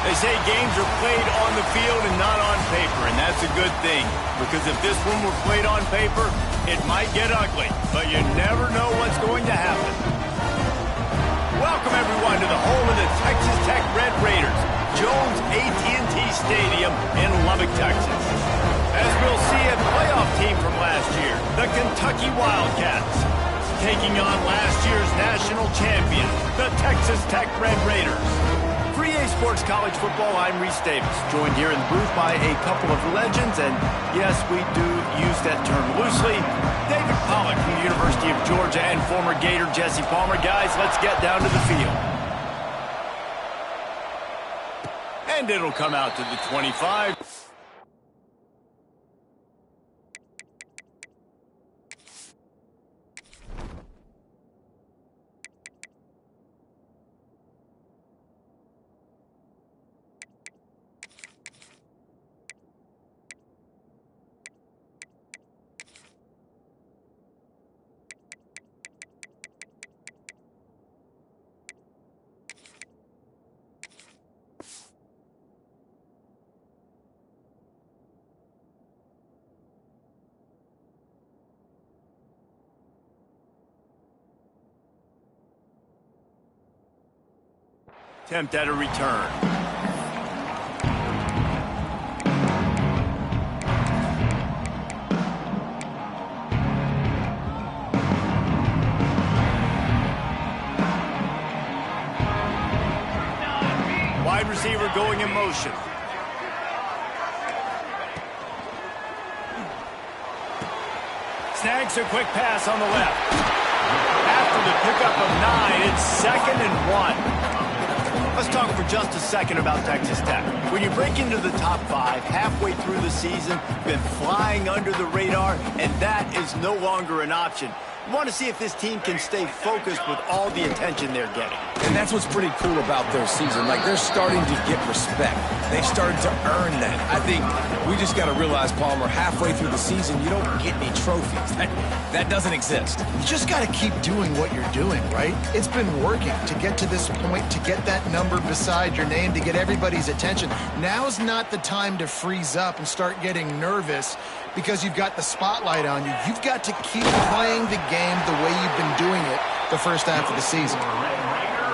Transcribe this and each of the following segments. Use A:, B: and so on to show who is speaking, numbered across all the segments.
A: They say games are played on the field and not on paper, and that's a good thing. Because if this one were played on paper, it might get ugly. But you never know what's going to happen. Welcome, everyone, to the home of the Texas Tech Red Raiders, Jones AT&T Stadium in Lubbock, Texas. As we'll see, a playoff team from last year, the Kentucky Wildcats, taking on last year's national champion, the Texas Tech Red Raiders. For EA Sports College Football, I'm Reese Davis, joined here in the booth by a couple of legends, and yes, we do use that term loosely. David Pollack from the University of Georgia and former Gator Jesse Palmer. Guys, let's get down to the field. And it'll come out to the 25. Attempt at a return. Wide receiver going in motion. Snags a quick pass on the left. After the pickup of 9, it's 2nd and 1. Let's talk for just a second about Texas Tech. When you break into the top 5 halfway through the season, been flying under the radar, and that is no longer an option. You want to see if this team can stay focused with all the attention they're getting.
B: And that's what's pretty cool about their season. Like, they're starting to get respect. They've started to earn that. I think we just got to realize, Palmer, halfway through the season, you don't get any trophies. That doesn't exist.
C: You just got to keep doing what you're doing, right? It's been working to get to this point, to get that number beside your name, to get everybody's attention. Now's not the time to freeze up and start getting nervous because you've got the spotlight on you. You've got to keep playing the game the way you've been doing it the first half of the season.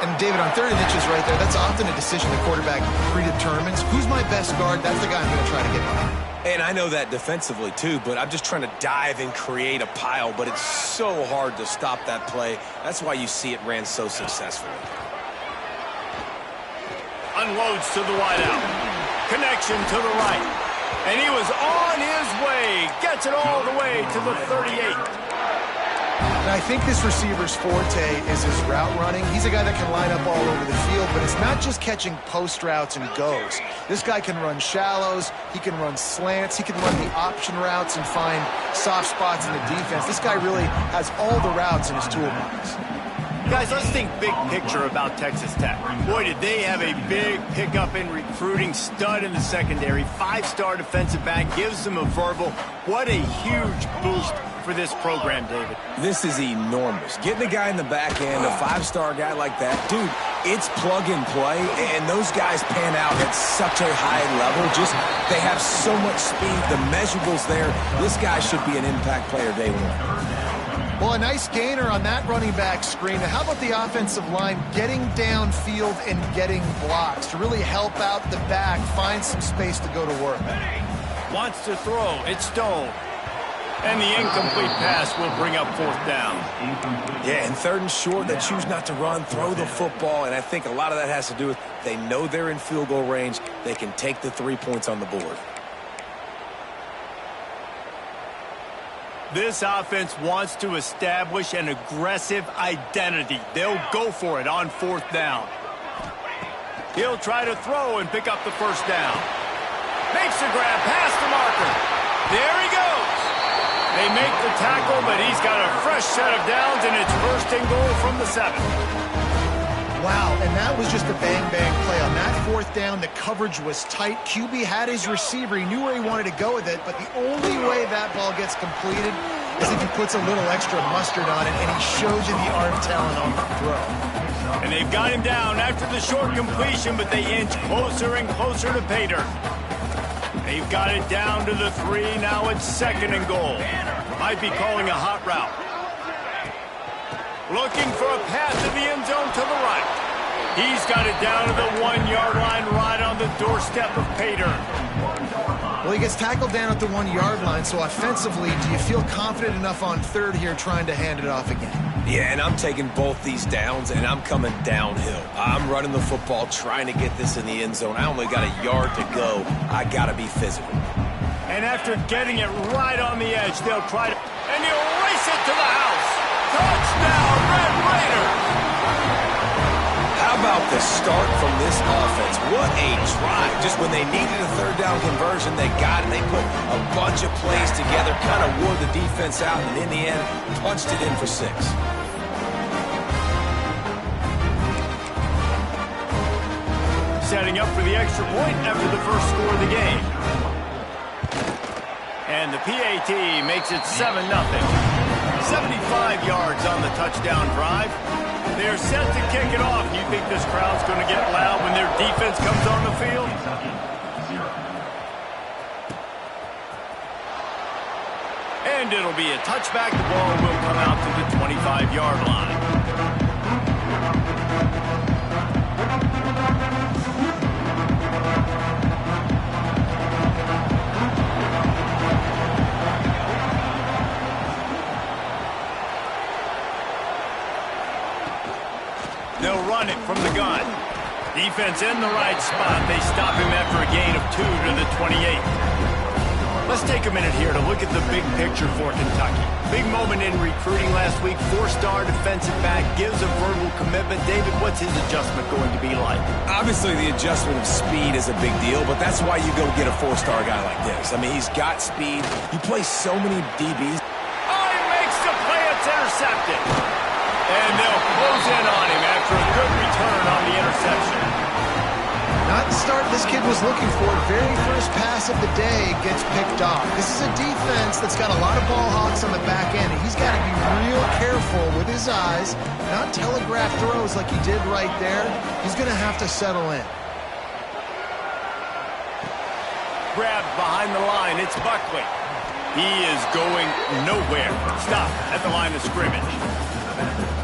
C: And David, on 3rd and inches right there, that's often a decision the quarterback predetermines. Who's my best guard? That's the guy I'm going to try to get by.
B: And I know that defensively, too, but I'm just trying to dive and create a pile, but it's so hard to stop that play. That's why you see it ran so successfully.
A: Unloads to the wideout. Connection to the right. And he was on his way. Gets it all the way to the 38.
C: And I think this receiver's forte is his route running. He's a guy that can line up all over the field, but it's not just catching post routes and goes. This guy can run shallows, he can run slants, he can run the option routes and find soft spots in the defense. This guy really has all the routes in his toolbox.
A: Guys, let's think big picture about Texas Tech. Boy, did they have a big pickup in recruiting. Stud in the secondary. 5-star defensive back. Gives them a verbal. What a huge boost for this program, David.
B: This is enormous. Getting a guy in the back end, a 5-star guy like that, dude, it's plug and play, and those guys pan out at such a high level. Just, they have so much speed. The measurables there. This guy should be an impact player day one.
C: Well, a nice gainer on that running back screen. Now, how about the offensive line getting downfield and getting blocks to really help out the back, find some space to go to work?
A: Wants to throw. It's Stone. And the incomplete pass will bring up 4th down.
B: Yeah, and 3rd and short, they choose not to run, throw the football, and I think a lot of that has to do with they know they're in field goal range. They can take the 3 points on the board.
A: This offense wants to establish an aggressive identity. They'll go for it on 4th down. He'll try to throw and pick up the 1st down. Makes the grab past the marker. There he goes. They make the tackle, but he's got a fresh set of downs, and it's 1st and goal from the 7.
C: Wow, and that was just a bang-bang play. On that 4th down, the coverage was tight. QB had his receiver. He knew where he wanted to go with it, but the only way that ball gets completed is if he puts a little extra mustard on it, and he shows you the arm talent on the throw.
A: And And they've got him down after the short completion, but they inch closer and closer to pay dirt. They've got it down to the 3. Now it's 2nd and goal. Might be calling a hot route. Looking for a pass to the end zone to the right. He's got it down to the 1-yard line right on the doorstep of pay dirt.
C: Well, he gets tackled down at the 1-yard line, so offensively, do you feel confident enough on 3rd here trying to hand it off again?
B: Yeah, and I'm taking both these downs, and I'm coming downhill. I'm running the football, trying to get this in the end zone. I only got a yard to go. I got to be physical.
A: And after getting it right on the edge, they'll try to... And he'll race it to the house. Touchdown, Red Raiders!
B: How about the start from this offense? What a drive. Just when they needed a 3rd down conversion, they got it. They put a bunch of plays together, kind of wore the defense out, and in the end, punched it in for 6.
A: Setting up for the extra point after the first score of the game. And the PAT makes it 7-0. 75 yards on the touchdown drive. They're set to kick it off. You think this crowd's going to get loud when their defense comes on the field? And it'll be a touchback. The ball will come out to the 25-yard line. They'll run it from the gun. Defense in the right spot. They stop him after a gain of 2 to the 28. Let's take a minute here to look at the big picture for Kentucky. Big moment in recruiting last week. 4-star defensive back gives a verbal commitment. David, what's his adjustment going to be like?
B: Obviously, the adjustment of speed is a big deal, but that's why you go get a 4-star guy like this. I mean, he's got speed. He plays so many DBs.
A: Oh, he makes the play. It's intercepted. And they'll close in on him after a good return on the interception.
C: Not the start this kid was looking for. Very first pass of the day gets picked off. This is a defense that's got a lot of ball hawks on the back end. He's got to be real careful with his eyes, not telegraph throws like he did right there. He's going to have to settle in.
A: Grabbed behind the line. It's Buckley. He is going nowhere. Stop at the line of scrimmage.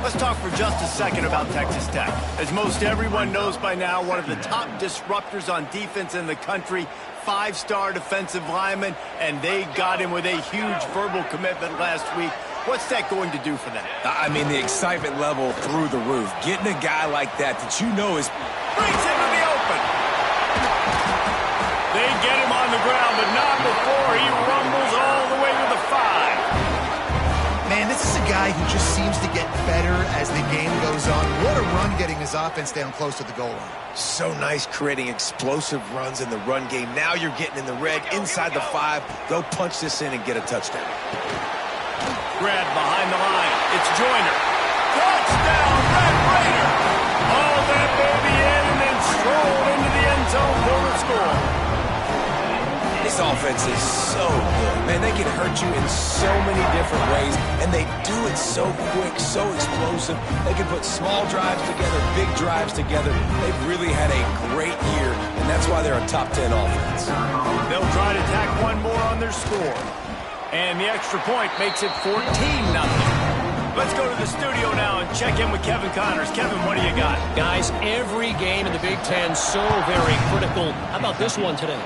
A: Let's talk for just a second about Texas Tech. As most everyone knows by now, one of the top disruptors on defense in the country, 5-star defensive lineman, and they got him with a huge verbal commitment last week. What's that going to do for them?
B: I mean, the excitement level through the roof. Getting a guy like that you know is...
A: Brings him in the open. They get him on the ground, but not before he rumbles all the way to the 5.
C: Man, this is a guy who just seems to get better as the game goes on. What a run getting his offense down close to the goal line.
B: So nice creating explosive runs in the run game. Now you're getting in the red inside the 5. Go punch this in and get a touchdown.
A: Grabbed behind the line. It's Joyner. Touchdown, Red Raiders! Haul that baby in and then stroll into the end zone for the score.
B: This offense is so good. Man, they can hurt you in so many different ways, and they do it so quick, so explosive. They can put small drives together, big drives together. They've really had a great year, and that's why they're a top 10 offense.
A: They'll try to tack one more on their score. And the extra point makes it 14-0. Let's go to the studio now and check in with Kevin Connors. Kevin, what do you got?
D: Guys, every game in the Big Ten so very critical. How about this one today?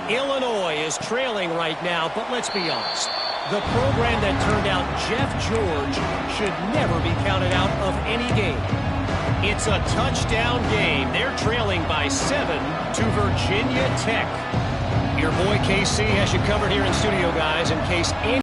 D: Illinois is trailing right now, but let's be honest. The program that turned out Jeff George should never be counted out of any game. It's a touchdown game. They're trailing by 7 to Virginia Tech. Your boy KC has you covered here in studio, guys, in case any